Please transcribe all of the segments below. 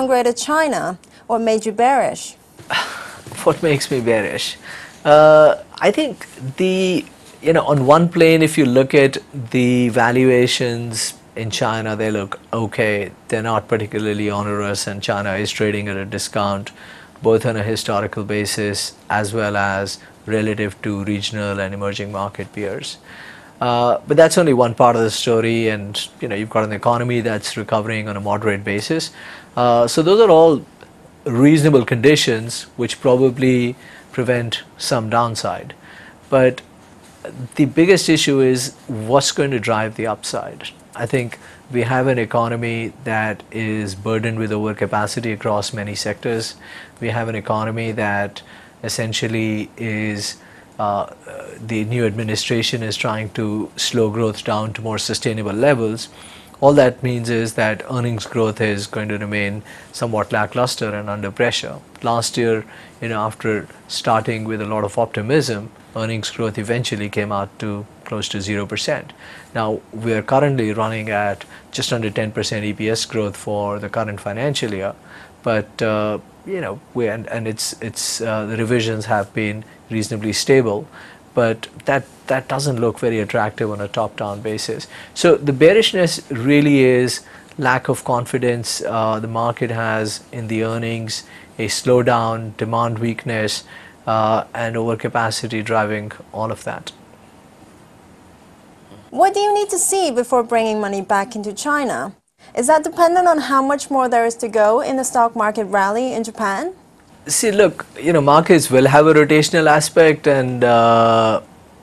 downgraded China? What made you bearish? What makes me bearish? I think on one plane, if you look at the valuations in China, they look okay. They're not particularly onerous, and China is trading at a discount, both on a historical basis as well as relative to regional and emerging market peers. But that's only one part of the story, and you've got an economy that's recovering on a moderate basis. So those are all reasonable conditions which probably prevent some downside. But the biggest issue is what's going to drive the upside. I think we have an economy that is burdened with overcapacity across many sectors. We have an economy that essentially is the new administration is trying to slow growth down to more sustainable levels. All that means is that earnings growth is going to remain somewhat lackluster and under pressure. Last year, after starting with a lot of optimism, earnings growth eventually came out to close to 0%. Now we are currently running at just under 10% EPS growth for the current financial year, but the revisions have been reasonably stable, but that doesn't look very attractive on a top-down basis. So the bearishness really is lack of confidence the market has in the earnings, a slowdown, demand weakness, and overcapacity driving all of that. What do you need to see before bringing money back into China? Is that dependent on how much more there is to go in the stock market rally in Japan? See, look, markets will have a rotational aspect, and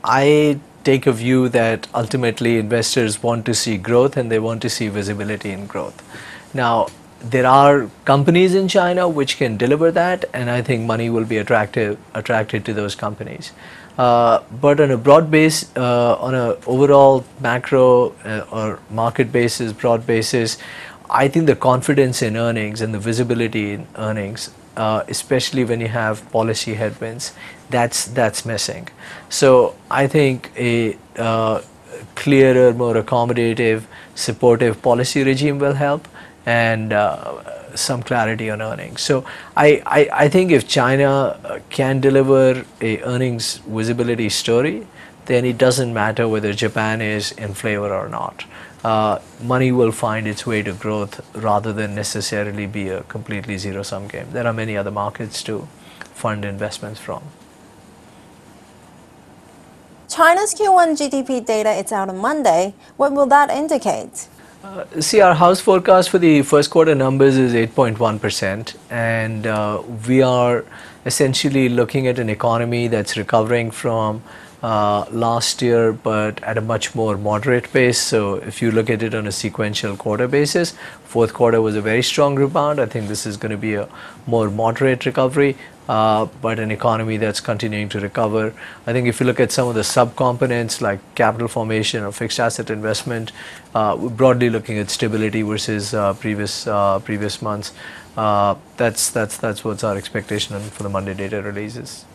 I take a view that ultimately investors want to see growth and they want to see visibility in growth. Now, there are companies in China which can deliver that, and I think money will be attracted to those companies. But on a broad base, on an overall macro or market basis, broad basis, I think the confidence in earnings and the visibility in earnings, especially when you have policy headwinds, that's missing. So I think a clearer, more accommodative, supportive policy regime will help, and some clarity on earnings. So I think if China can deliver a earnings visibility story, then it doesn't matter whether Japan is in flavor or not. Money will find its way to growth rather than necessarily be a completely zero-sum game. There are many other markets to fund investments from. China's Q1 GDP data is out on Monday. What will that indicate? See, our house forecast for the first quarter numbers is 8.1%, and we are essentially looking at an economy that's recovering from last year, but at a much more moderate pace. So if you look at it on a sequential quarter basis, fourth quarter was a very strong rebound. I think this is going to be a more moderate recovery, but an economy that's continuing to recover. I think if you look at some of the subcomponents like capital formation or fixed asset investment, we're broadly looking at stability versus previous months. That's what's our expectation for the Monday data releases.